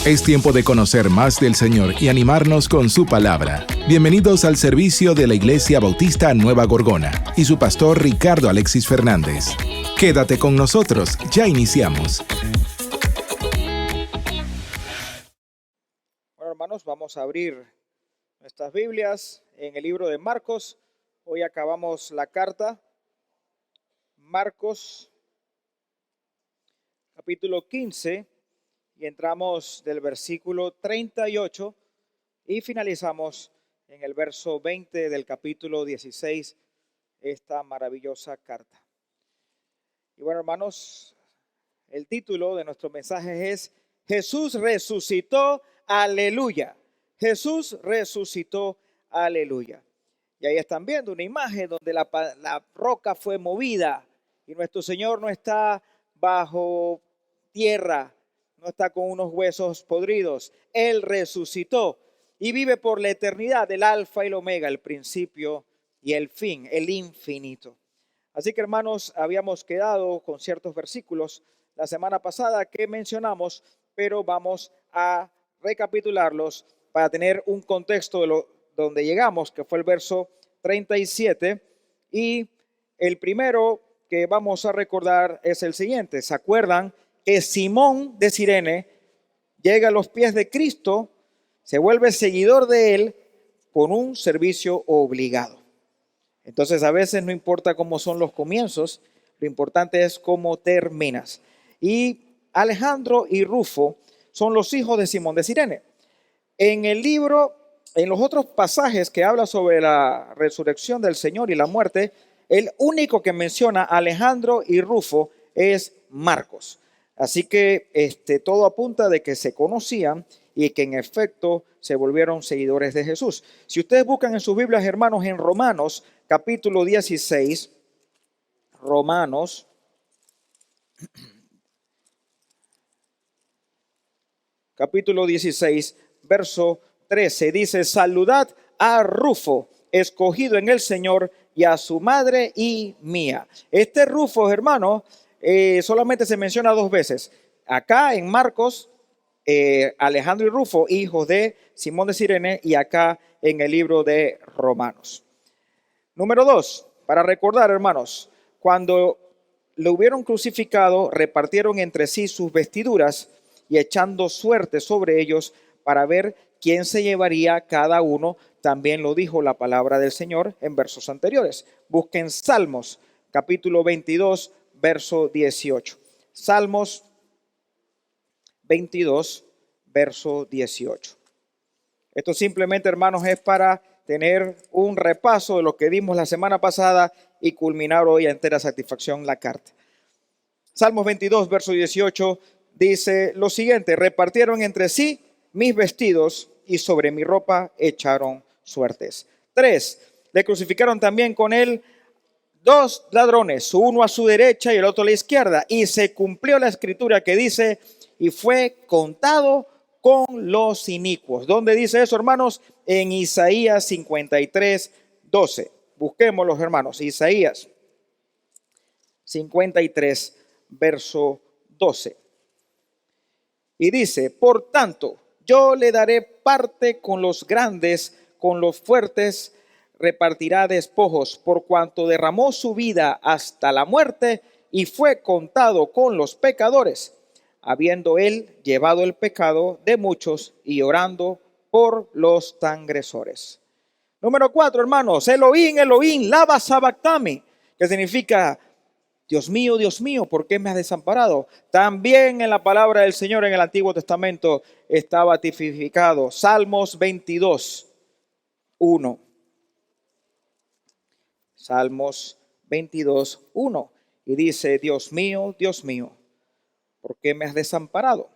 Es tiempo de conocer más del Señor y animarnos con su palabra. Bienvenidos al servicio de la Iglesia Bautista Nueva Gorgona y su pastor Ricardo Alexis Fernández. Quédate con nosotros, ya iniciamos. Bueno, hermanos, vamos a abrir nuestras Biblias en el libro de Marcos. Hoy acabamos la carta. Marcos, capítulo 15, y entramos del versículo 38 y finalizamos en el verso 20 del capítulo 16, esta maravillosa carta. Y bueno, hermanos, el título de nuestro mensaje es Jesús resucitó, aleluya. Jesús resucitó, aleluya. Y ahí están viendo una imagen donde la roca fue movida y nuestro Señor no está bajo tierra, no está con unos huesos podridos. Él resucitó y vive por la eternidad, el alfa y el omega, el principio y el fin, el infinito. Así que, hermanos, habíamos quedado con ciertos versículos la semana pasada que mencionamos, pero vamos a recapitularlos para tener un contexto de donde llegamos, que fue el verso 37. Y el primero que vamos a recordar es el siguiente. ¿Se acuerdan que Simón de Cirene llega a los pies de Cristo, se vuelve seguidor de él con un servicio obligado? Entonces, a veces no importa cómo son los comienzos, lo importante es cómo terminas. Y Alejandro y Rufo son los hijos de Simón de Cirene. En el libro, en los otros pasajes que habla sobre la resurrección del Señor y la muerte, el único que menciona a Alejandro y Rufo es Marcos. Así que todo apunta de que se conocían y que en efecto se volvieron seguidores de Jesús. Si ustedes buscan en sus Biblias, hermanos, en Romanos, capítulo 16, Romanos, capítulo 16, verso 13, dice: saludad a Rufo, escogido en el Señor, y a su madre y mía. Este Rufo, hermano, solamente se menciona dos veces. Acá en Marcos, Alejandro y Rufo, hijos de Simón de Cirene, y acá en el libro de Romanos. Número 2, para recordar, hermanos, cuando lo hubieron crucificado, repartieron entre sí sus vestiduras y echando suerte sobre ellos para ver quién se llevaría cada uno. También lo dijo la palabra del Señor en versos anteriores. Busquen Salmos, capítulo 22, verso 18. Salmos 22, verso 18. Esto simplemente, hermanos, es para tener un repaso de lo que dimos la semana pasada y culminar hoy a entera satisfacción la carta. Salmos 22, verso 18 dice lo siguiente: repartieron entre sí mis vestidos y sobre mi ropa echaron suertes. 3, le crucificaron también con él dos ladrones, uno a su derecha y el otro a la izquierda, y se cumplió la escritura que dice: y fue contado con los inicuos. ¿Dónde dice eso, hermanos? En Isaías 53, 12. Busquémoslos, hermanos. Isaías 53, verso 12. Y dice: por tanto, yo le daré parte con los grandes, con los fuertes repartirá despojos, por cuanto derramó su vida hasta la muerte y fue contado con los pecadores, habiendo él llevado el pecado de muchos y orando por los transgresores. Número 4, hermanos, Elohim, Elohim, lama sabactami, que significa: Dios mío, ¿por qué me has desamparado? También en la palabra del Señor en el Antiguo Testamento estaba tipificado. Salmos 22, 1. Salmos 22, 1. Y dice: Dios mío, ¿por qué me has desamparado?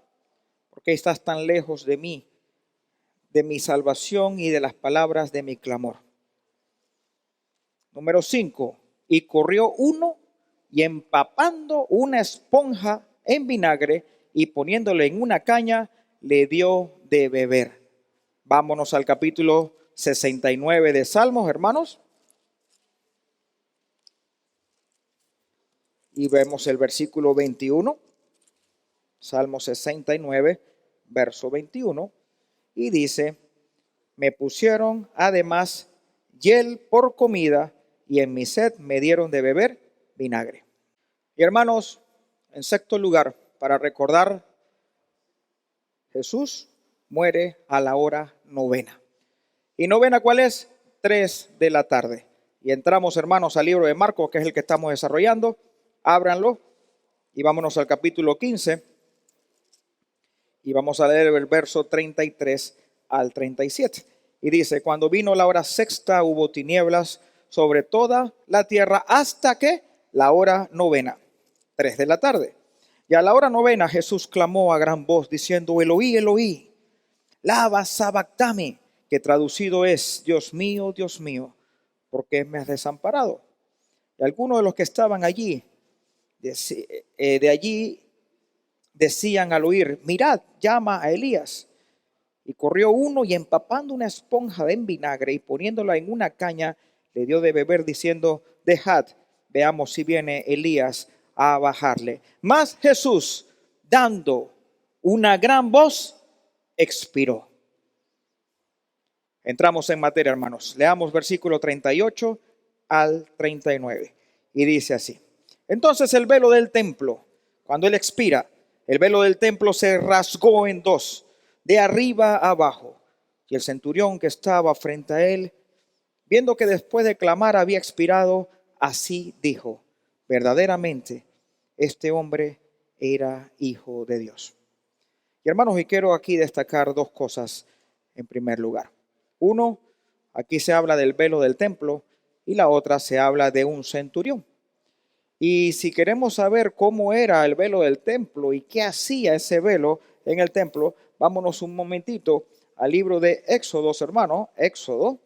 ¿Por qué estás tan lejos de mí, de mi salvación y de las palabras de mi clamor? Número 5. Y corrió uno y empapando una esponja en vinagre y poniéndole en una caña, le dio de beber. Vámonos al capítulo 69 de Salmos, hermanos. Y vemos el versículo 21. Salmo 69, verso 21, y dice, me pusieron además hiel por comida y en mi sed me dieron de beber vinagre. Y hermanos, en sexto lugar, para recordar, Jesús muere a la hora novena. ¿Y novena cuál es? 3 de la tarde. Y entramos, hermanos, al libro de Marcos, que es el que estamos desarrollando. Ábranlo y vámonos al capítulo 15. Y vamos a leer el verso 33 al 37. Y dice, cuando vino la hora sexta hubo tinieblas sobre toda la tierra hasta que la hora novena, 3 de la tarde. Y a la hora novena Jesús clamó a gran voz diciendo, Eloí, Eloí, lama sabactami, que traducido es, Dios mío, ¿por qué me has desamparado? Y algunos de los que estaban allí, decían al oír, mirad, llama a Elías. Y corrió uno y empapando una esponja en vinagre y poniéndola en una caña, le dio de beber diciendo, dejad, veamos si viene Elías a bajarle. Mas Jesús, dando una gran voz, expiró. Entramos en materia, hermanos. Leamos versículo 38 al 39. Y dice así. Entonces el velo del templo, cuando él expira, el velo del templo se rasgó en dos, de arriba a abajo. Y el centurión que estaba frente a él, viendo que después de clamar había expirado, así dijo, verdaderamente este hombre era hijo de Dios. Y hermanos, y quiero aquí destacar dos cosas en primer lugar. Uno, aquí se habla del velo del templo y la otra se habla de un centurión. Y si queremos saber cómo era el velo del templo y qué hacía ese velo en el templo, vámonos un momentito al libro de Éxodo, hermano, Éxodo.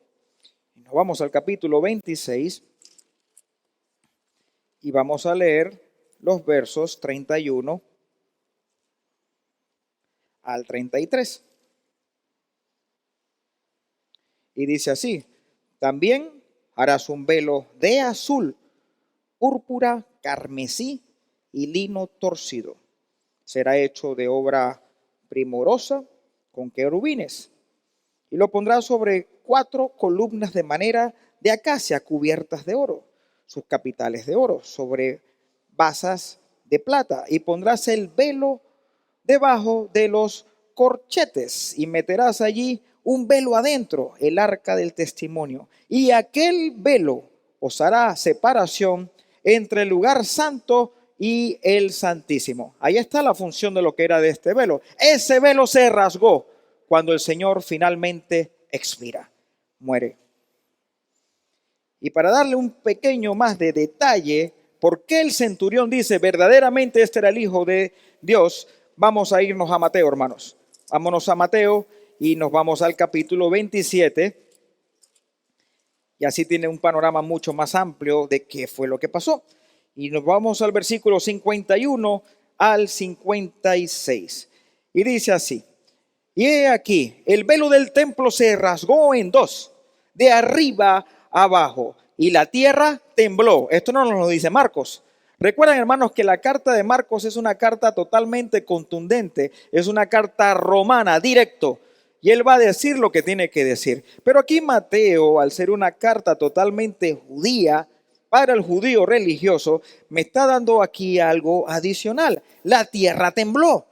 Nos vamos al capítulo 26 y vamos a leer los versos 31 al 33. Y dice así, también harás un velo de azul, púrpura, carmesí y lino torcido. Será hecho de obra primorosa con querubines. Y lo pondrás sobre 4 columnas de madera de acacia cubiertas de oro, sus capiteles de oro, sobre basas de plata. Y pondrás el velo debajo de los corchetes y meterás allí un velo adentro, el arca del testimonio. Y aquel velo os hará separación entre el lugar santo y el santísimo. Ahí está la función de lo que era de este velo. Ese velo se rasgó cuando el Señor finalmente expira, muere. Y para darle un pequeño más de detalle, ¿por qué el centurión dice verdaderamente este era el Hijo de Dios? Vamos a irnos a Mateo, hermanos. Vámonos a Mateo y nos vamos al capítulo 27. Y así tiene un panorama mucho más amplio de qué fue lo que pasó. Y nos vamos al versículo 51 al 56. Y dice así. Y he aquí, el velo del templo se rasgó en dos, de arriba a abajo, y la tierra tembló. Esto no nos lo dice Marcos. Recuerden, hermanos, que la carta de Marcos es una carta totalmente contundente, es una carta romana, directo, y él va a decir lo que tiene que decir. Pero aquí Mateo, al ser una carta totalmente judía, para el judío religioso, me está dando aquí algo adicional. La tierra tembló.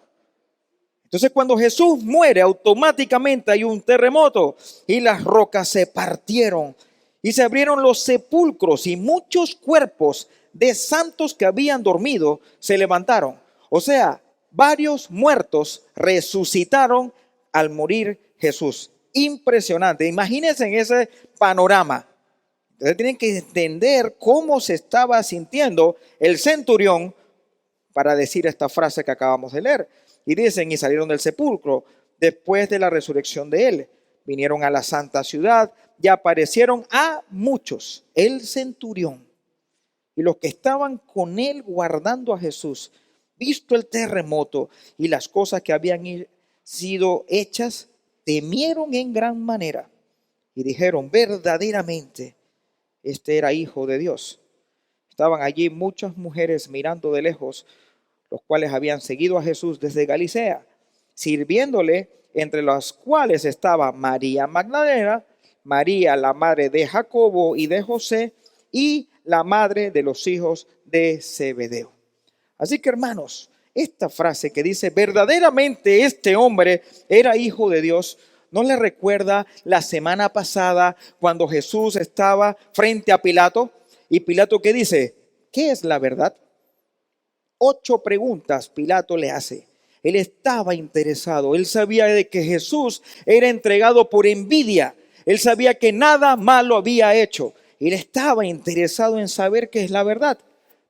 Entonces cuando Jesús muere, automáticamente hay un terremoto y las rocas se partieron y se abrieron los sepulcros y muchos cuerpos de santos que habían dormido se levantaron. O sea, varios muertos resucitaron al morir Jesús. Impresionante. Imagínense en ese panorama. Entonces tienen que entender cómo se estaba sintiendo el centurión para decir esta frase que acabamos de leer. Y dicen, y salieron del sepulcro después de la resurrección de él. Vinieron a la santa ciudad y aparecieron a muchos, el centurión. Y los que estaban con él guardando a Jesús, visto el terremoto y las cosas que habían sido hechas, temieron en gran manera. Y dijeron, verdaderamente, este era hijo de Dios. Estaban allí muchas mujeres mirando de lejos, los cuales habían seguido a Jesús desde Galilea, sirviéndole, entre las cuales estaba María Magdalena, María la madre de Jacobo y de José, y la madre de los hijos de Zebedeo. Así que, hermanos, esta frase que dice verdaderamente este hombre era hijo de Dios, ¿no le recuerda la semana pasada cuando Jesús estaba frente a Pilato? Y Pilato, ¿qué dice? ¿Qué es la verdad? 8 preguntas Pilato le hace. Él estaba interesado. Él sabía de que Jesús era entregado por envidia. Él sabía que nada malo había hecho. Él estaba interesado en saber qué es la verdad.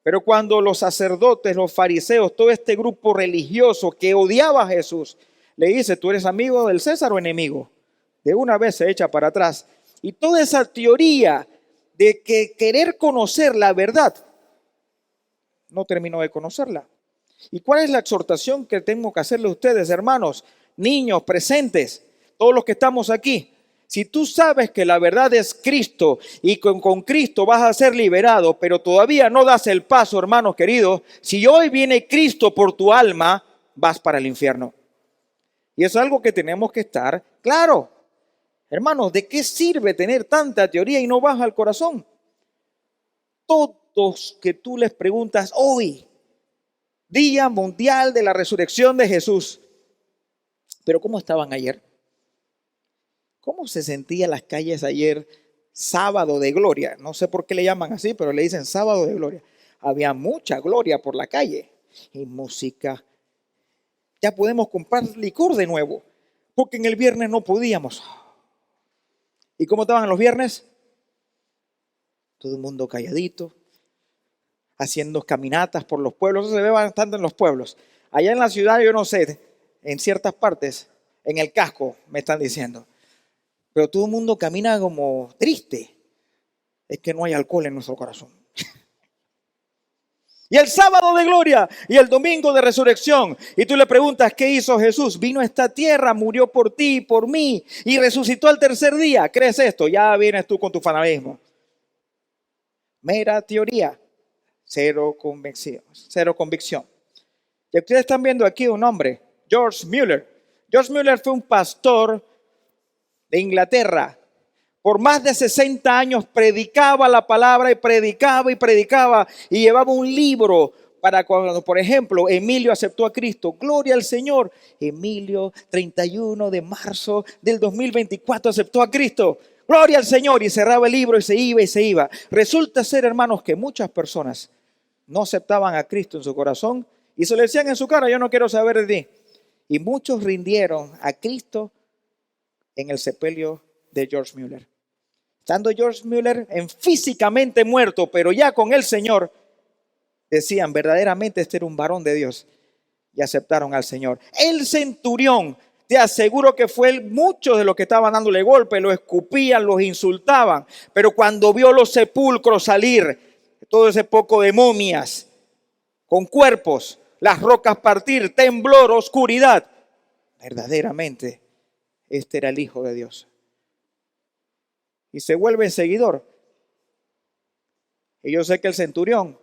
Pero cuando los sacerdotes, los fariseos, todo este grupo religioso que odiaba a Jesús, le dice, ¿tú eres amigo del César o enemigo? De una vez se echa para atrás. Y toda esa teoría de que querer conocer la verdad, no terminó de conocerla. ¿Y cuál es la exhortación que tengo que hacerle a ustedes, hermanos, niños, presentes, todos los que estamos aquí? Si tú sabes que la verdad es Cristo y con Cristo vas a ser liberado, pero todavía no das el paso, hermanos queridos, si hoy viene Cristo por tu alma, vas para el infierno. Y es algo que tenemos que estar claro. Hermanos, ¿de qué sirve tener tanta teoría y no baja al corazón? Todos que tú les preguntas hoy, Día Mundial de la Resurrección de Jesús, pero ¿cómo estaban ayer? ¿Cómo se sentían las calles ayer, sábado de gloria? No sé por qué le llaman así, pero le dicen sábado de gloria. Había mucha gloria por la calle y música. Ya podemos comprar licor de nuevo, porque en el viernes no podíamos. ¿Y cómo estaban los viernes? Todo el mundo calladito, haciendo caminatas por los pueblos. Eso se ve bastante en los pueblos. Allá en la ciudad, yo no sé, en ciertas partes, en el casco, me están diciendo. Pero todo el mundo camina como triste. Es que no hay alcohol en nuestro corazón. Y el sábado de gloria y el domingo de resurrección. Y tú le preguntas, ¿qué hizo Jesús? Vino a esta tierra, murió por ti y por mí y resucitó al tercer día. ¿Crees esto? Ya vienes tú con tu fanatismo. Mera teoría, cero convicción. Cero convicción. Y ustedes están viendo aquí un hombre, George Mueller. George Mueller fue un pastor de Inglaterra. Por más de 60 años predicaba la palabra y predicaba y llevaba un libro para cuando, por ejemplo, Emilio aceptó a Cristo. Gloria al Señor. Emilio, 31 de marzo del 2024 aceptó a Cristo. Gloria al Señor. Y cerraba el libro y se iba y se iba. Resulta ser, hermanos, que muchas personas no aceptaban a Cristo en su corazón y se le decían en su cara, yo no quiero saber de ti. Y muchos rindieron a Cristo en el sepelio de George Mueller. Estando George Mueller físicamente muerto, pero ya con el Señor, decían, verdaderamente este era un varón de Dios. Y aceptaron al Señor. El centurión, te aseguro que fue muchos de los que estaban dándole golpe, lo escupían, los insultaban. Pero cuando vio los sepulcros salir, todo ese poco de momias, con cuerpos, las rocas partir, temblor, oscuridad, verdaderamente este era el Hijo de Dios. Y se vuelve seguidor. Y yo sé que el centurión,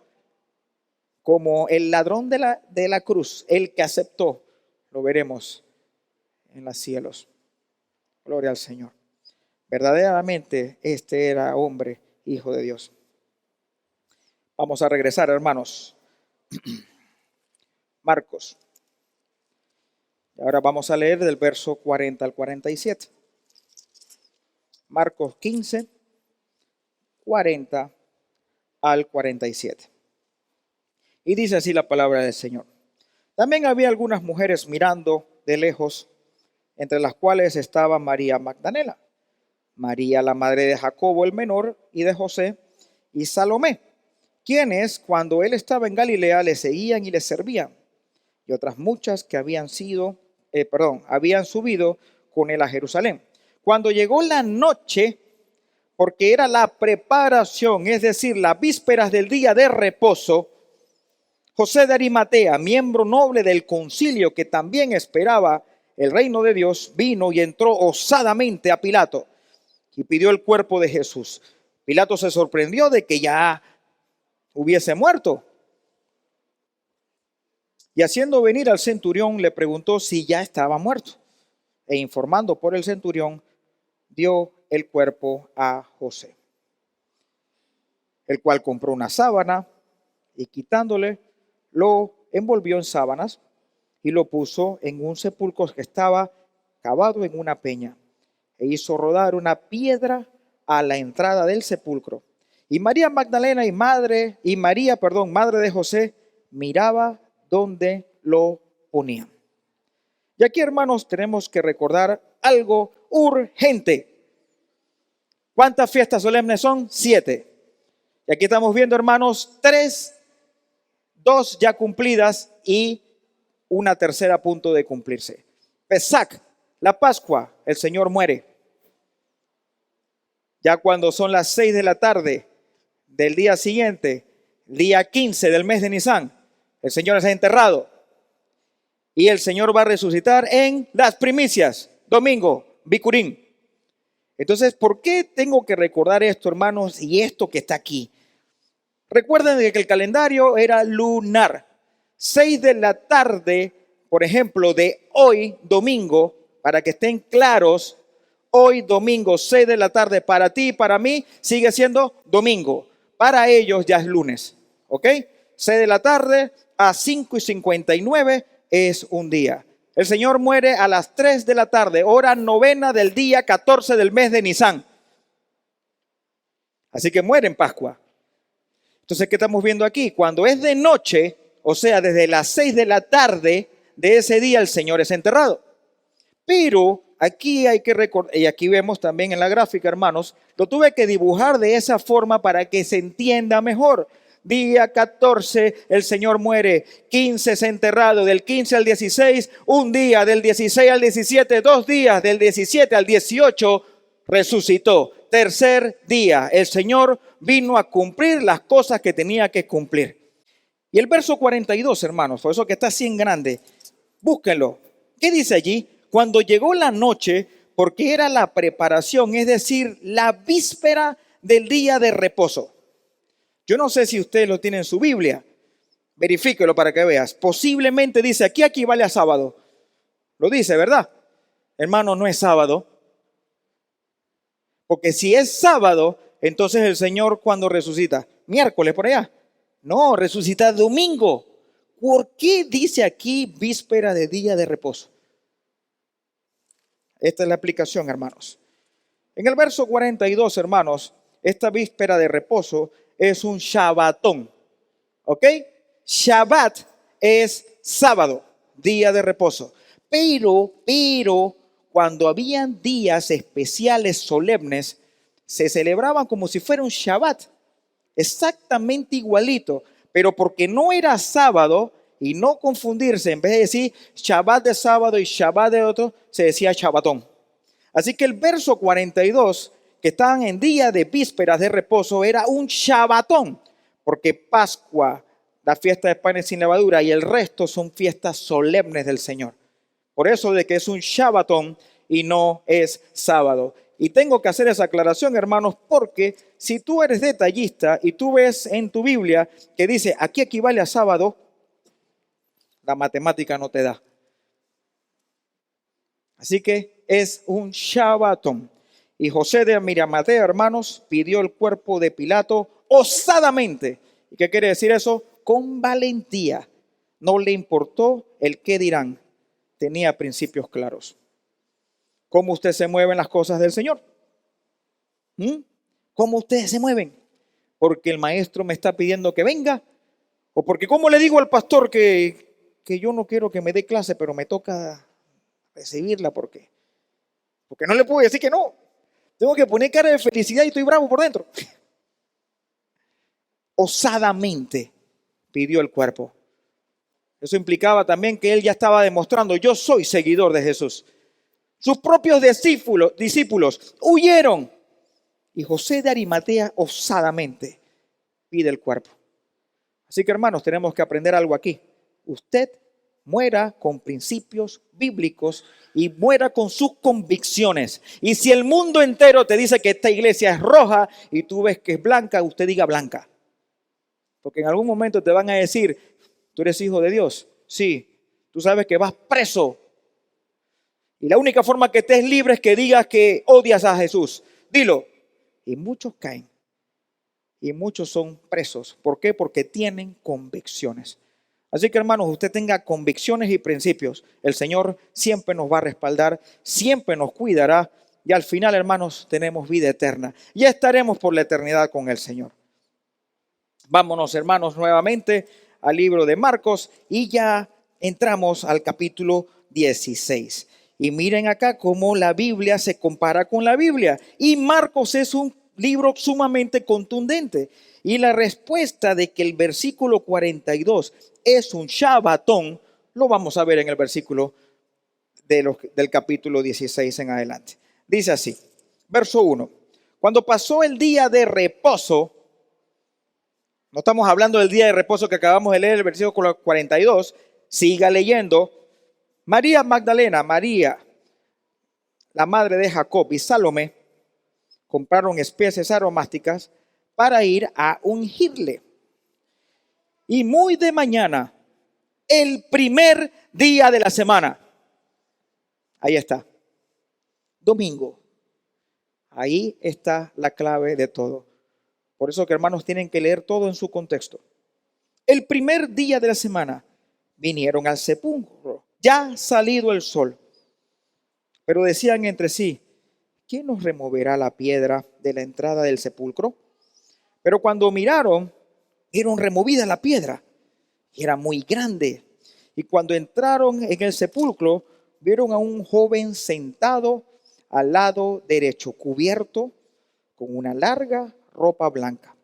como el ladrón de la cruz, el que aceptó, lo veremos en los cielos. Gloria al Señor. Verdaderamente este era hombre, hijo de Dios. Vamos a regresar, hermanos. Marcos. Y ahora vamos a leer del verso 40 al 47. Marcos 15, 40 al 47. Y dice así la palabra del Señor. También había algunas mujeres mirando de lejos, entre las cuales estaba María Magdalena, María la madre de Jacobo el menor y de José, y Salomé, quienes cuando él estaba en Galilea le seguían y le servían, y otras muchas que habían subido con él a Jerusalén. Cuando llegó la noche, porque era la preparación, es decir, las vísperas del día de reposo, José de Arimatea, miembro noble del concilio que también esperaba el reino de Dios, vino y entró osadamente a Pilato y pidió el cuerpo de Jesús. Pilato se sorprendió de que ya hubiese muerto. Y haciendo venir al centurión, le preguntó si ya estaba muerto. E informando por el centurión, dio el cuerpo a José, el cual compró una sábana y quitándole, lo envolvió en sábanas y lo puso en un sepulcro que estaba cavado en una peña, e hizo rodar una piedra a la entrada del sepulcro. Y María Magdalena madre de José, miraba donde lo ponían. Y aquí, hermanos, tenemos que recordar algo urgente. ¿Cuántas fiestas solemnes son? 7. Y aquí estamos viendo, hermanos, 3, 2 ya cumplidas y una tercera a punto de cumplirse. Pesach, la Pascua, el Señor muere. Ya cuando son las 6 de la tarde del día siguiente, día 15 del mes de Nisan, el Señor es enterrado. Y el Señor va a resucitar en las primicias, domingo, Bikurim. Entonces, ¿por qué tengo que recordar esto, hermanos, y esto que está aquí? Recuerden que el calendario era lunar. 6 de la tarde, por ejemplo, de hoy, domingo, para que estén claros, hoy, domingo, 6 de la tarde, para ti y para mí, sigue siendo domingo. Para ellos ya es lunes, ¿ok? 6 de la tarde a 5:59 es un día. El Señor muere a las 3 de la tarde, hora novena del día 14 del mes de Nisan. Así que muere en Pascua. Entonces, ¿qué estamos viendo aquí? Cuando es de noche, o sea, desde las 6 de la tarde de ese día, el Señor es enterrado. Pero aquí hay que recordar, y aquí vemos también en la gráfica, hermanos, lo tuve que dibujar de esa forma para que se entienda mejor. Día 14, el Señor muere. 15 es enterrado. Del 15 al 16, un día. Del 16 al 17, 2 días. Del 17 al 18, resucitó. Tercer día, el Señor vino a cumplir las cosas que tenía que cumplir. Y el verso 42, hermanos, por eso que está así en grande, búsquenlo. ¿Qué dice allí? Cuando llegó la noche, porque era la preparación, es decir, la víspera del día de reposo. Yo no sé si usted lo tiene en su Biblia. Verifíquelo para que veas. Posiblemente dice, aquí equivale a sábado. Lo dice, ¿verdad? Hermano, no es sábado. Porque si es sábado, entonces el Señor cuando resucita, miércoles por allá. No, resucita domingo. ¿Por qué dice aquí víspera de día de reposo? Esta es la explicación, hermanos. En el verso 42, hermanos, esta víspera de reposo es un Shabbatón, ¿ok? Shabbat es sábado, día de reposo. Pero, cuando habían días especiales solemnes, se celebraban como si fuera un Shabbat, exactamente igualito, pero porque no era sábado y no confundirse, en vez de decir Shabbat de sábado y Shabbat de otro, se decía Shabbatón. Así que el verso 42, que estaban en día de vísperas de reposo, era un Shabbatón, porque Pascua, la fiesta de panes sin levadura y el resto son fiestas solemnes del Señor. Por eso de que es un Shabbatón y no es sábado. Y tengo que hacer esa aclaración, hermanos, porque si tú eres detallista y tú ves en tu Biblia que dice aquí equivale a sábado, la matemática no te da. Así que es un Shabbatón. Y José de Arimatea, hermanos, pidió el cuerpo de Pilato osadamente. ¿Y qué quiere decir eso? Con valentía. No le importó el qué dirán. Tenía principios claros. ¿Cómo usted se mueve en las cosas del Señor? ¿Cómo ustedes se mueven? ¿Porque el maestro me está pidiendo que venga? ¿O porque cómo le digo al pastor que yo no quiero que me dé clase, pero me toca recibirla? Porque no le puedo decir que no. Tengo que poner cara de felicidad y estoy bravo por dentro. Osadamente pidió el cuerpo. Eso implicaba también que él ya estaba demostrando, yo soy seguidor de Jesús. Sus propios discípulos huyeron. Y José de Arimatea osadamente pide el cuerpo. Así que, hermanos, tenemos que aprender algo aquí. Usted muera con principios bíblicos y muera con sus convicciones. Y si el mundo entero te dice que esta iglesia es roja y tú ves que es blanca, usted diga blanca. Porque en algún momento te van a decir, tú eres hijo de Dios. Sí, tú sabes que vas preso. Y la única forma que estés libre es que digas que odias a Jesús. Dilo. Y muchos caen. Y muchos son presos. ¿Por qué? Porque tienen convicciones. Así que, hermanos, usted tenga convicciones y principios. El Señor siempre nos va a respaldar, siempre nos cuidará. Y al final, hermanos, tenemos vida eterna. Ya estaremos por la eternidad con el Señor. Vámonos, hermanos, nuevamente al libro de Marcos y ya entramos al capítulo 16. Y miren acá cómo la Biblia se compara con la Biblia. Y Marcos es un libro sumamente contundente. Y la respuesta de que el versículo 42 es un Shabbatón, lo vamos a ver en el versículo del capítulo 16 en adelante. Dice así, verso 1. Cuando pasó el día de reposo, no estamos hablando del día de reposo que acabamos de leer, el versículo 42, siga leyendo. María Magdalena, María, la madre de Jacob y Salomé, compraron especies aromáticas para ir a ungirle. Y muy de mañana, el primer día de la semana, ahí está, domingo, ahí está la clave de todo. Por eso que hermanos tienen que leer todo en su contexto. El primer día de la semana vinieron al sepulcro, ya salido el sol. Pero decían entre sí, ¿quién nos removerá la piedra de la entrada del sepulcro? Pero cuando miraron, vieron removida la piedra y era muy grande. Y cuando entraron en el sepulcro, vieron a un joven sentado al lado derecho, cubierto con una larga ropa blanca.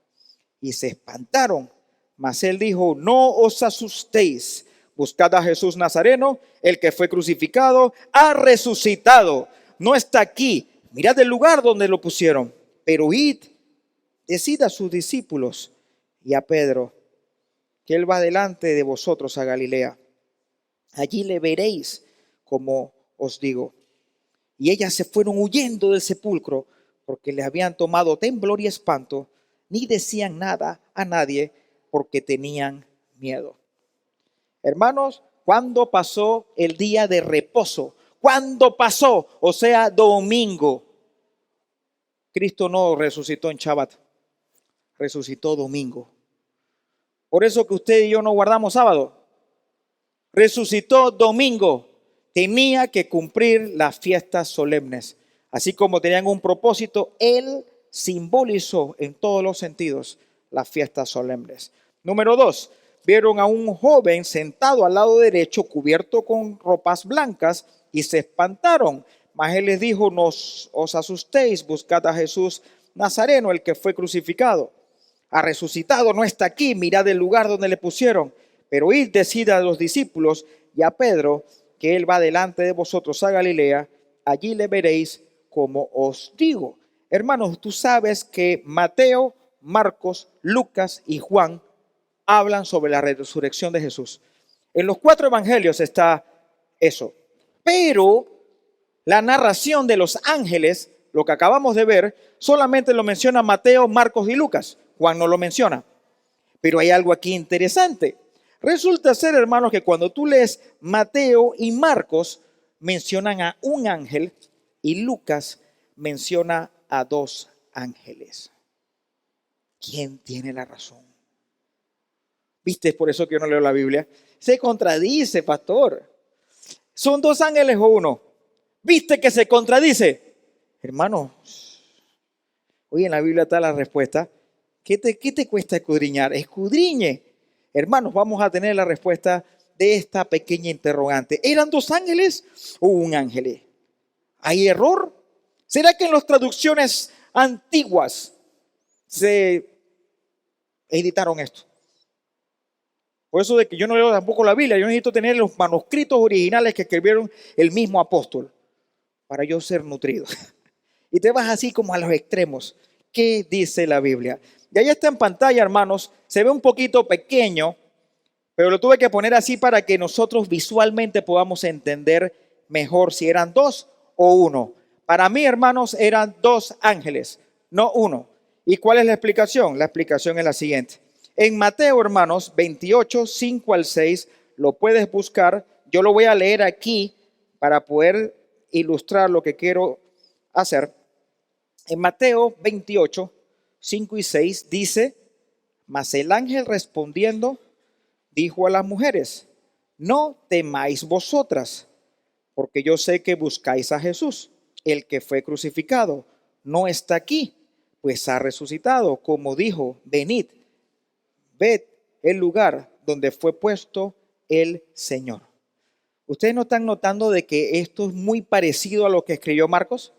Y se espantaron. Mas él dijo, no os asustéis. Buscad a Jesús Nazareno, el que fue crucificado, ha resucitado. No está aquí. Mirad el lugar donde lo pusieron. Pero id, decid a sus discípulos y a Pedro, que él va delante de vosotros a Galilea. Allí le veréis, como os digo. Y ellas se fueron huyendo del sepulcro, porque le habían tomado temblor y espanto, ni decían nada a nadie, porque tenían miedo. Hermanos, ¿cuándo pasó el día de reposo? ¿Cuándo pasó? O sea, domingo. Cristo no resucitó en Shabbat, resucitó domingo. Por eso que usted y yo no guardamos sábado. Resucitó domingo. Tenía que cumplir las fiestas solemnes. Así como tenían un propósito, él simbolizó en todos los sentidos las fiestas solemnes. Número 2, vieron a un joven sentado al lado derecho, cubierto con ropas blancas, y se espantaron. Mas él les dijo, no os asustéis, buscad a Jesús Nazareno, el que fue crucificado. Ha resucitado, no está aquí, mirad el lugar donde le pusieron. Pero id, decid a los discípulos y a Pedro, que él va delante de vosotros a Galilea, allí le veréis como os digo. Hermanos, tú sabes que Mateo, Marcos, Lucas y Juan hablan sobre la resurrección de Jesús. En los 4 evangelios está eso. Pero la narración de los ángeles, lo que acabamos de ver, solamente lo menciona Mateo, Marcos y Lucas. Juan no lo menciona. Pero hay algo aquí interesante. Resulta ser, hermanos, que cuando tú lees Mateo y Marcos, mencionan a un ángel y Lucas menciona a 2 ángeles. ¿Quién tiene la razón? ¿Viste? Por eso que yo no leo la Biblia. Se contradice, pastor. ¿Son 2 ángeles o 1? ¿Viste que se contradice? Hermano, hoy en la Biblia está la respuesta. ¿Qué te cuesta escudriñar? Escudriñe. Hermanos, vamos a tener la respuesta de esta pequeña interrogante. ¿Eran 2 ángeles o un ángel? ¿Hay error? ¿Será que en las traducciones antiguas se editaron esto? Por eso de que yo no leo tampoco la Biblia, yo necesito tener los manuscritos originales que escribieron el mismo apóstol para yo ser nutrido. Y te vas así como a los extremos. ¿Qué dice la Biblia? Y ahí está en pantalla, hermanos. Se ve un poquito pequeño, pero lo tuve que poner así para que nosotros visualmente podamos entender mejor si eran 2 o 1. Para mí, hermanos, eran 2 ángeles, no 1. ¿Y cuál es la explicación? La explicación es la siguiente. En Mateo, hermanos, 28, 5 al 6, lo puedes buscar. Yo lo voy a leer aquí para poder ilustrar lo que quiero hacer. En Mateo 28, 5 y 6 dice: mas el ángel respondiendo dijo a las mujeres: no temáis vosotras, porque yo sé que buscáis a Jesús, el que fue crucificado. No está aquí, pues ha resucitado, como dijo. Venid, ved el lugar donde fue puesto el Señor. ¿Ustedes no están notando de que esto es muy parecido a lo que escribió Marcos?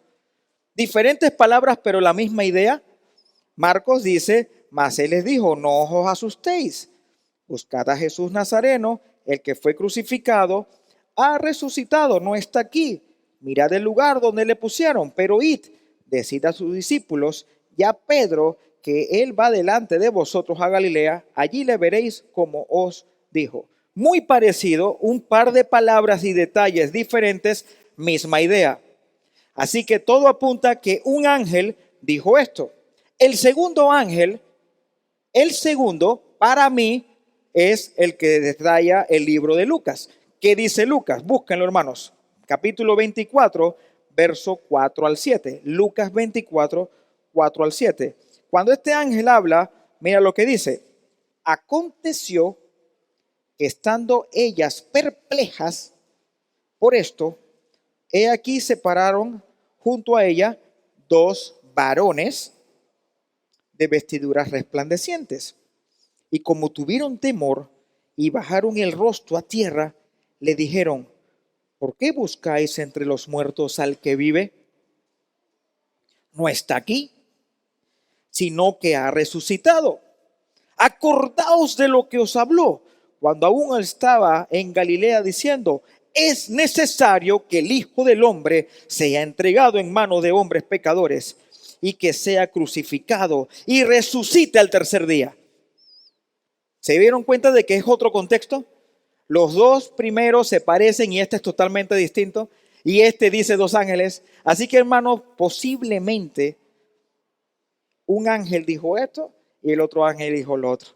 Diferentes palabras, pero la misma idea. Marcos dice: mas él les dijo, no os asustéis, buscad a Jesús Nazareno, el que fue crucificado, ha resucitado, no está aquí. Mirad el lugar donde le pusieron, pero id, decid a sus discípulos y a Pedro que él va delante de vosotros a Galilea, allí le veréis como os dijo. Muy parecido, un par de palabras y detalles diferentes, misma idea. Así que todo apunta que un ángel dijo esto. El segundo ángel, para mí, es el que detalla el libro de Lucas. ¿Qué dice Lucas? Búsquenlo, hermanos. Capítulo 24, verso 4 al 7. Lucas 24, 4 al 7. Cuando este ángel habla, mira lo que dice. Aconteció que estando ellas perplejas por esto, he aquí se pararon junto a ella dos varones de vestiduras resplandecientes. Y como tuvieron temor y bajaron el rostro a tierra, le dijeron: ¿por qué buscáis entre los muertos al que vive? No está aquí, sino que ha resucitado. Acordaos de lo que os habló cuando aún estaba en Galilea, diciendo: es necesario que el Hijo del Hombre sea entregado en manos de hombres pecadores y que sea crucificado y resucite al tercer día. ¿Se dieron cuenta de que es otro contexto? Los dos primeros se parecen y este es totalmente distinto. Y este dice dos ángeles. Así que, hermanos, posiblemente un ángel dijo esto y el otro ángel dijo lo otro.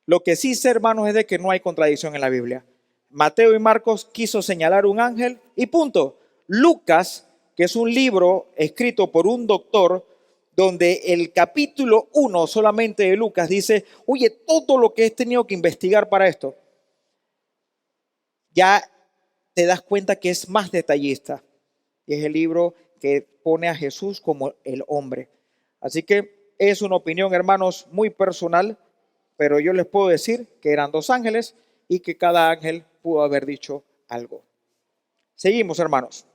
Lo que sí sé, hermanos, es de que no hay contradicción en la Biblia. Mateo y Marcos quiso señalar un ángel y punto. Lucas, que es un libro escrito por un doctor, donde el capítulo 1 solamente de Lucas dice: oye, todo lo que he tenido que investigar para esto, ya te das cuenta que es más detallista. Y es el libro que pone a Jesús como el hombre. Así que es una opinión, hermanos, muy personal, pero yo les puedo decir que eran dos ángeles y que cada ángel pudo haber dicho algo. Seguimos, hermanos.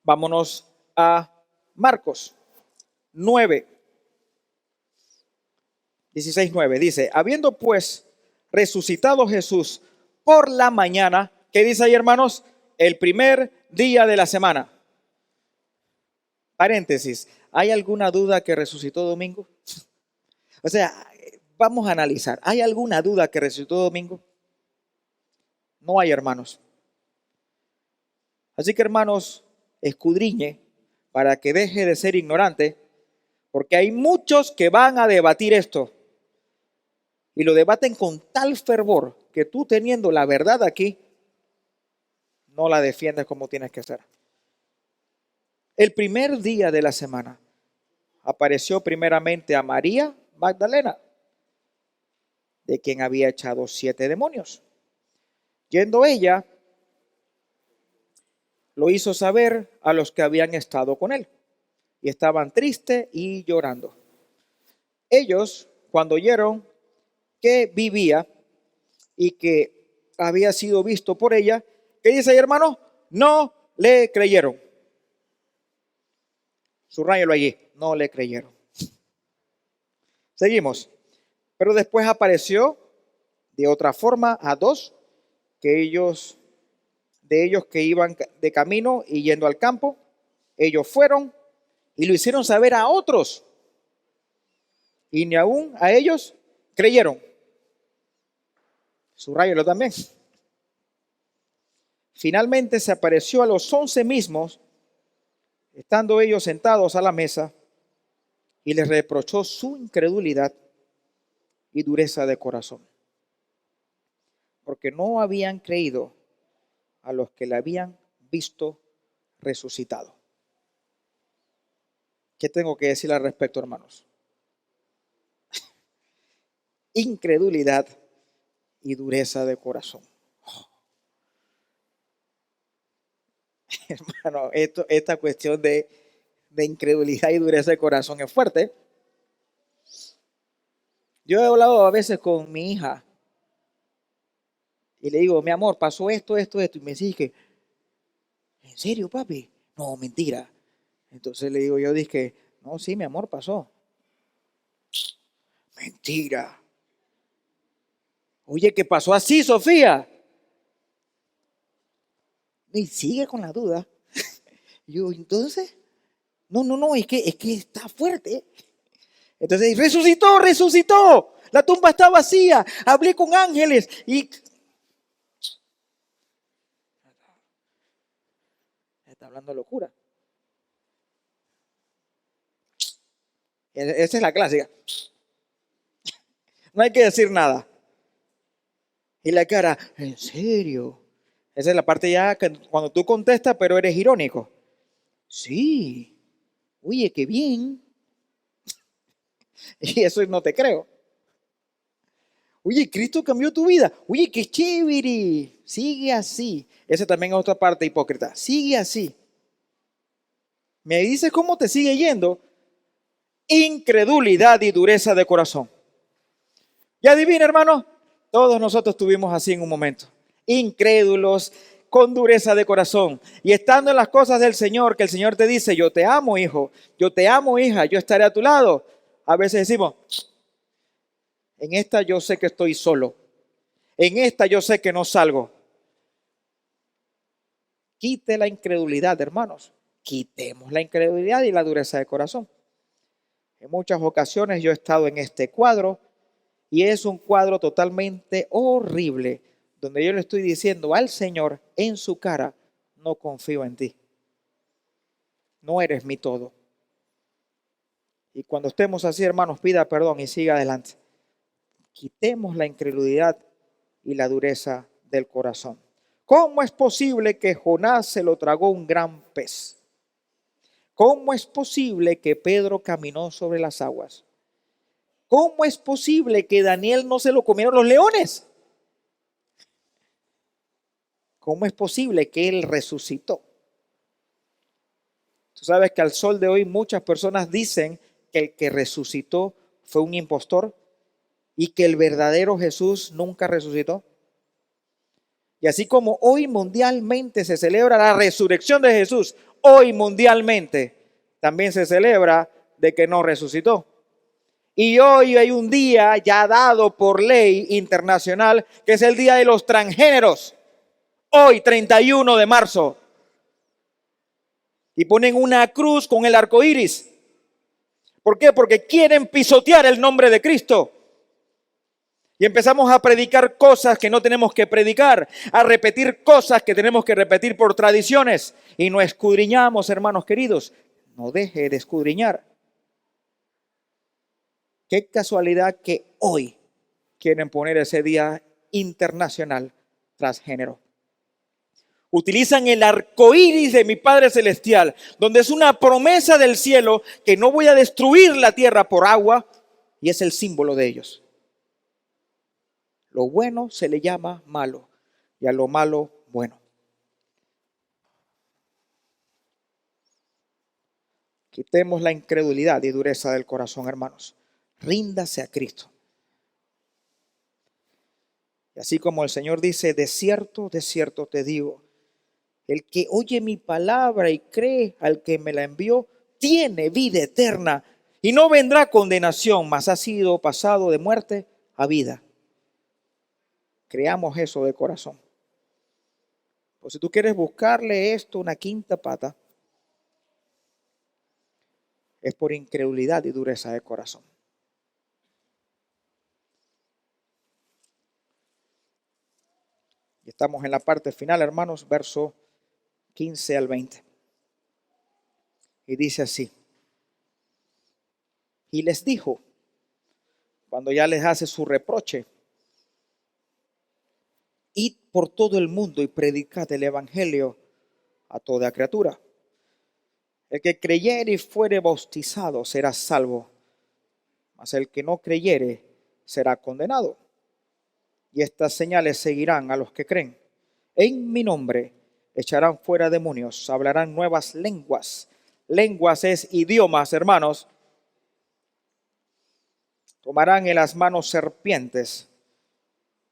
Vámonos a Marcos 9, 16, 9. Dice: habiendo pues resucitado Jesús por la mañana, ¿qué dice ahí, hermanos? El primer día de la semana. Paréntesis, ¿hay alguna duda que resucitó domingo? O sea, vamos a analizar. ¿Hay alguna duda que resucitó domingo? No hay, hermanos. Así que, hermanos, escudriñe para que deje de ser ignorante, porque hay muchos que van a debatir esto y lo debaten con tal fervor que tú, teniendo la verdad aquí, no la defiendes como tienes que hacer. El primer día de la semana apareció primeramente a María Magdalena, de quien había echado 7 demonios. Yendo ella, lo hizo saber a los que habían estado con él, y estaban tristes y llorando. Ellos, cuando oyeron que vivía y que había sido visto por ella, ¿qué dice ahí, hermano? No le creyeron. Subrayalo allí, no le creyeron. Seguimos. Pero después apareció de otra forma a dos de ellos que iban de camino y yendo al campo. Ellos fueron y lo hicieron saber a otros, y ni aún a ellos creyeron. Subrayalo también. Finalmente se apareció a los 11 mismos, estando ellos sentados a la mesa, y les reprochó su incredulidad y dureza de corazón. porque no habían creído a los que le habían visto resucitado. ¿Qué tengo que decir al respecto, hermanos? Incredulidad y dureza de corazón. Hermano, esta cuestión de incredulidad y dureza de corazón es fuerte. Yo he hablado a veces con mi hija y le digo, mi amor, pasó esto. Y me dice, ¿en serio, papi? No, mentira. Entonces le digo, yo dije, no, sí, mi amor, pasó. Mentira. Oye, ¿qué pasó así, Sofía? Y sigue con la duda. Yo, entonces, no, es que está fuerte. Entonces, resucitó. La tumba está vacía. Hablé con ángeles y está hablando locura. Esa es la clásica. No hay que decir nada. Y la cara, ¿en serio? Esa es la parte ya que cuando tú contestas, pero eres irónico. Sí. Oye, qué bien. Y eso no te creo. Oye, Cristo cambió tu vida. Oye, qué chévere. Sigue así. Esa también es otra parte hipócrita. Sigue así. ¿Me dices cómo te sigue yendo? Incredulidad y dureza de corazón. Y adivina, hermano, todos nosotros estuvimos así en un momento. Incrédulos, con dureza de corazón. Y estando en las cosas del Señor, que el Señor te dice, yo te amo, hijo. Yo te amo, hija. Yo estaré a tu lado. A veces decimos, en esta yo sé que estoy solo. En esta yo sé que no salgo. Quite la incredulidad, hermanos. Quitemos la incredulidad y la dureza de corazón. En muchas ocasiones yo he estado en este cuadro y es un cuadro totalmente horrible, donde yo le estoy diciendo al Señor en su cara, no confío en ti. No eres mi todo. Y cuando estemos así, hermanos, pida perdón y siga adelante. Quitemos la incredulidad y la dureza del corazón. ¿Cómo es posible que Jonás se lo tragó un gran pez? ¿Cómo es posible que Pedro caminó sobre las aguas? ¿Cómo es posible que Daniel no se lo comieron los leones? ¿Cómo es posible que él resucitó? Tú sabes que al sol de hoy muchas personas dicen que el que resucitó fue un impostor y que el verdadero Jesús nunca resucitó. Y así como hoy mundialmente se celebra la resurrección de Jesús, hoy mundialmente también se celebra de que no resucitó. Y hoy hay un día ya dado por ley internacional que es el Día de los Transgéneros. Hoy, 31 de marzo. Y ponen una cruz con el arco iris. ¿Por qué? Porque quieren pisotear el nombre de Cristo. Y empezamos a predicar cosas que no tenemos que predicar, a repetir cosas que tenemos que repetir por tradiciones. Y no escudriñamos, hermanos queridos. No deje de escudriñar. Qué casualidad que hoy quieren poner ese día internacional transgénero. Utilizan el arco iris de mi Padre Celestial, donde es una promesa del cielo que no voy a destruir la tierra por agua, y es el símbolo de ellos. Lo bueno se le llama malo y a lo malo bueno. Quitemos la incredulidad y dureza del corazón, hermanos. Ríndase a Cristo. Y así como el Señor dice, de cierto te digo, el que oye mi palabra y cree al que me la envió, tiene vida eterna y no vendrá condenación, mas ha sido pasado de muerte a vida. Creamos eso de corazón. Pues si tú quieres buscarle esto una quinta pata, es por incredulidad y dureza de corazón. Y estamos en la parte final, hermanos, verso 15 al 20. Y dice así. Y les dijo, cuando ya les hace su reproche, Id por todo el mundo y predicad el evangelio a toda criatura. El que creyere y fuere bautizado será salvo, mas el que no creyere será condenado. Y estas señales seguirán a los que creen. En mi nombre echarán fuera demonios, hablarán nuevas lenguas. Lenguas es idiomas, hermanos. Tomarán en las manos serpientes,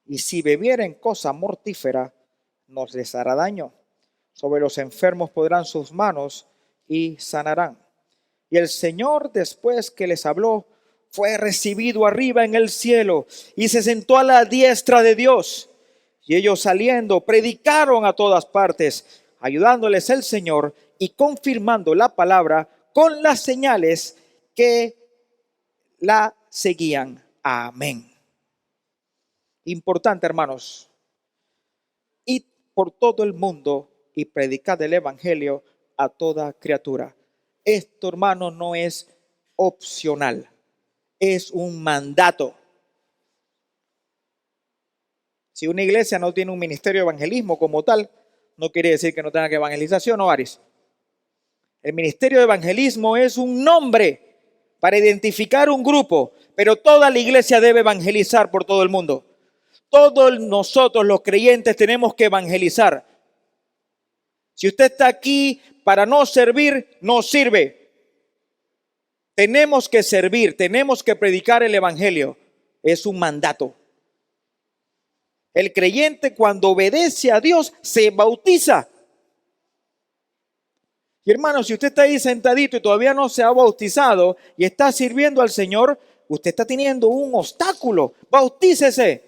y si bebieren cosa mortífera, no les hará daño. Sobre los enfermos pondrán sus manos y sanarán. Y el Señor, después que les habló, fue recibido arriba en el cielo y se sentó a la diestra de Dios. Y ellos saliendo predicaron a todas partes, ayudándoles el Señor y confirmando la palabra con las señales que la seguían. Amén. Importante, hermanos. Id por todo el mundo y predicad el evangelio a toda criatura. Esto, hermano, no es opcional, es un mandato. Si una iglesia no tiene un ministerio de evangelismo como tal, no quiere decir que no tenga que evangelizar, ¿sí o no, Aris? El ministerio de evangelismo es un nombre para identificar un grupo, pero toda la iglesia debe evangelizar por todo el mundo. Todos nosotros los creyentes tenemos que evangelizar. Si usted está aquí para no servir, no sirve. Tenemos que servir, tenemos que predicar el evangelio. Es un mandato. El creyente, cuando obedece a Dios, se bautiza. Y hermano, si usted está ahí sentadito y todavía no se ha bautizado y está sirviendo al Señor, usted está teniendo un obstáculo. Bautícese.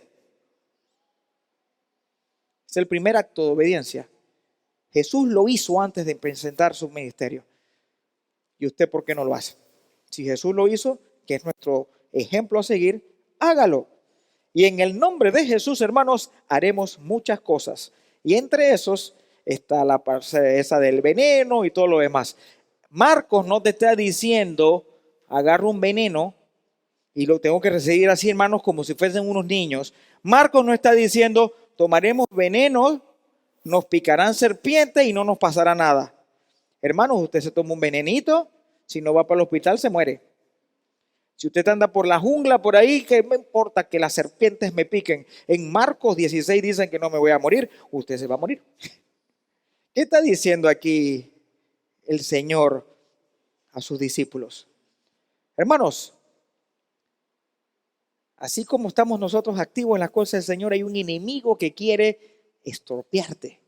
Es el primer acto de obediencia. Jesús lo hizo antes de presentar su ministerio. ¿Y usted por qué no lo hace? Si Jesús lo hizo, que es nuestro ejemplo a seguir, hágalo. Y en el nombre de Jesús, hermanos, haremos muchas cosas. Y entre esos está la parte esa del veneno y todo lo demás. Marcos no te está diciendo, agarro un veneno y lo tengo que recibir así, hermanos, como si fuesen unos niños. Marcos no está diciendo, tomaremos veneno, nos picarán serpientes y no nos pasará nada. Hermanos, usted se toma un venenito, si no va para el hospital se muere. Si usted anda por la jungla, por ahí, ¿qué me importa que las serpientes me piquen? En Marcos 16 dicen que no me voy a morir, usted se va a morir. ¿Qué está diciendo aquí el Señor a sus discípulos? Hermanos, así como estamos nosotros activos en las cosas del Señor, hay un enemigo que quiere estropearte.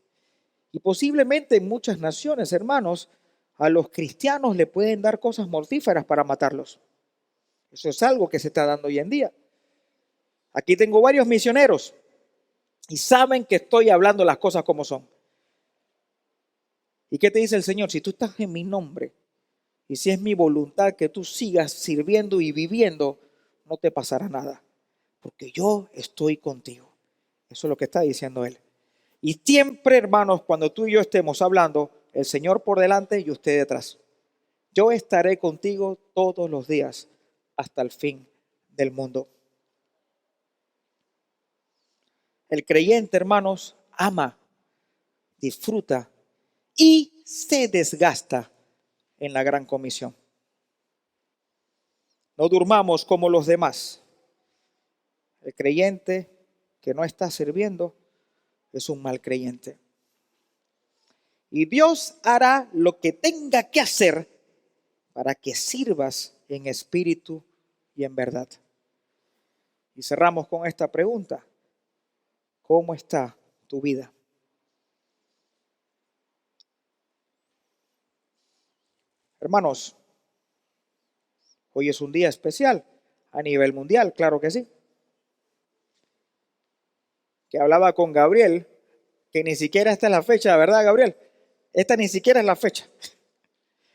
Y posiblemente en muchas naciones, hermanos, a los cristianos le pueden dar cosas mortíferas para matarlos. Eso es algo que se está dando hoy en día. Aquí tengo varios misioneros y saben que estoy hablando las cosas como son. ¿Y qué te dice el Señor? Si tú estás en mi nombre y si es mi voluntad que tú sigas sirviendo y viviendo, no te pasará nada, porque yo estoy contigo. Eso es lo que está diciendo Él. Y siempre, hermanos, cuando tú y yo estemos hablando, el Señor por delante y usted detrás. Yo estaré contigo todos los días hasta el fin del mundo. El creyente, hermanos, ama, disfruta y se desgasta en la gran comisión. No durmamos como los demás. El creyente que no está sirviendo es un mal creyente. Y Dios hará lo que tenga que hacer para que sirvas en espíritu y en verdad. Y cerramos con esta pregunta. ¿Cómo está tu vida? Hermanos, hoy es un día especial a nivel mundial, claro que sí. Que hablaba con Gabriel, que ni siquiera esta es la fecha, ¿verdad, Gabriel? Esta ni siquiera es la fecha.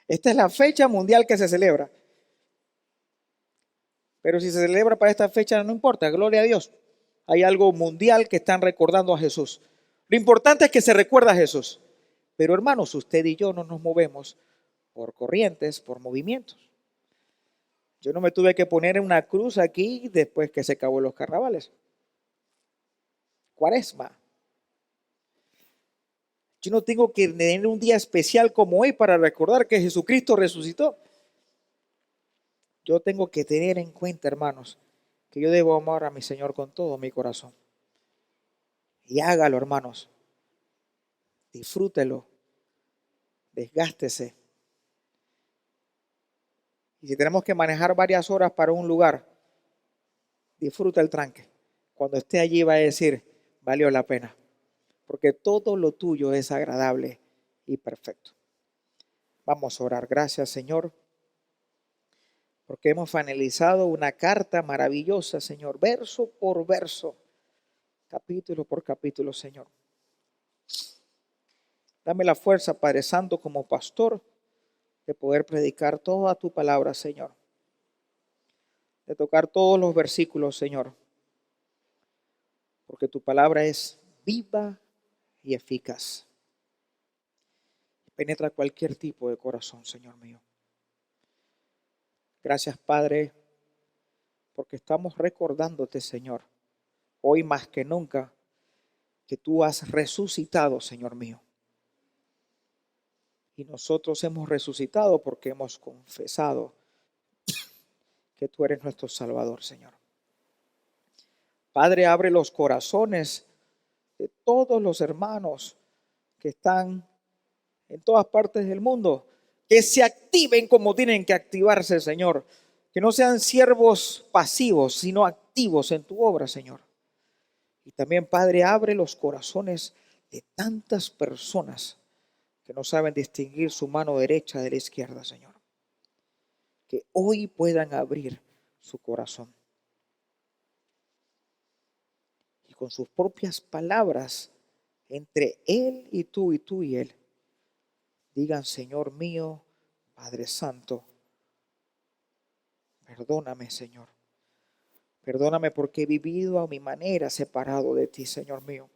Esta es la fecha mundial que se celebra. Pero si se celebra para esta fecha, no importa, gloria a Dios. Hay algo mundial que están recordando a Jesús. Lo importante es que se recuerda a Jesús. Pero hermanos, usted y yo no nos movemos por corrientes, por movimientos. Yo no me tuve que poner una cruz aquí después que se acabó los carnavales. Cuaresma. Yo no tengo que tener un día especial como hoy para recordar que Jesucristo resucitó. Yo tengo que tener en cuenta, hermanos, que yo debo amar a mi Señor con todo mi corazón. Y hágalo, hermanos. Disfrútelo. Desgástese. Y si tenemos que manejar varias horas para un lugar, disfruta el tranque. Cuando esté allí va a decir, valió la pena. Porque todo lo tuyo es agradable y perfecto. Vamos a orar. Gracias, Señor, porque hemos finalizado una carta maravillosa, Señor, verso por verso, capítulo por capítulo, Señor. Dame la fuerza, Padre Santo, como pastor, de poder predicar toda tu palabra, Señor. De tocar todos los versículos, Señor. Porque tu palabra es viva y eficaz. Penetra cualquier tipo de corazón, Señor mío. Gracias, Padre, porque estamos recordándote, Señor, hoy más que nunca, que tú has resucitado, Señor mío. Y nosotros hemos resucitado porque hemos confesado que tú eres nuestro Salvador, Señor. Padre, abre los corazones de todos los hermanos que están en todas partes del mundo, que se activen como tienen que activarse, Señor. Que no sean siervos pasivos, sino activos en tu obra, Señor. Y también, Padre, abre los corazones de tantas personas que no saben distinguir su mano derecha de la izquierda, Señor. Que hoy puedan abrir su corazón. Y con sus propias palabras, entre Él y tú y Él, digan, Señor mío, Padre Santo, perdóname, Señor. Perdóname porque he vivido a mi manera separado de ti, Señor mío.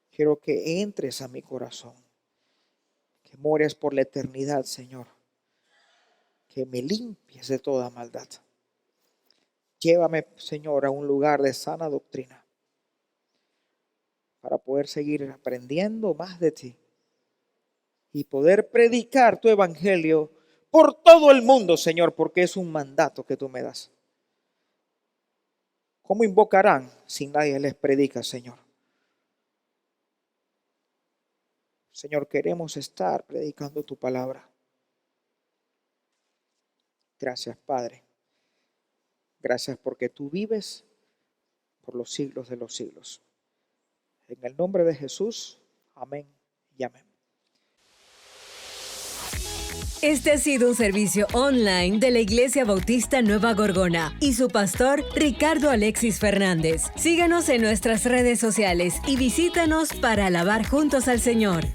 Quiero que entres a mi corazón, que mores por la eternidad, Señor. Que me limpies de toda maldad. Llévame, Señor, a un lugar de sana doctrina para poder seguir aprendiendo más de ti y poder predicar tu evangelio por todo el mundo, Señor, porque es un mandato que tú me das. ¿Cómo invocarán si nadie les predica, Señor? Señor, queremos estar predicando tu palabra. Gracias, Padre. Gracias porque tú vives por los siglos de los siglos. En el nombre de Jesús, amén y amén. Este ha sido un servicio online de la Iglesia Bautista Nueva Gorgona y su pastor Ricardo Alexis Fernández. Síguenos en nuestras redes sociales y visítanos para alabar juntos al Señor.